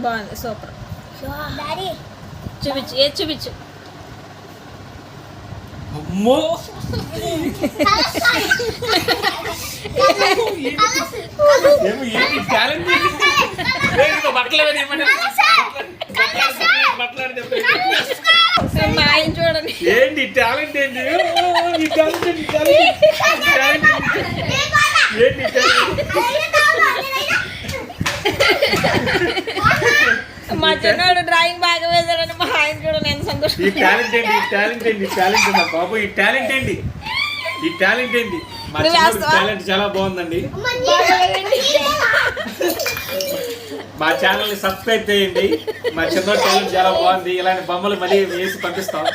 బాగుంది, సూపర్. చూపించు, ఏది చూపించు. అమ్మో మా ఆయన చూడండి. ఏంటి టాలెంట్ ఏంటి మా చిన్నోడు డ్రాయింగ్ బాగా వేశాడని మా ఆయన చూడండి ఎంత సంతోషం. ఈ టాలెంట్ ఏంటి నా బాబు, ఈ టాలెంట్ ఏంటి మా చిన్నోడు టాలెంట్ చాలా బాగుందండి. మా ఛానల్ ని సబ్స్క్రైబ్ చేయండి. మా చిన్నోడు టాలెంట్ చాలా బాగుంది. ఇలాంటి బొమ్మలు మళ్ళీ వేసి పంపిస్తాం.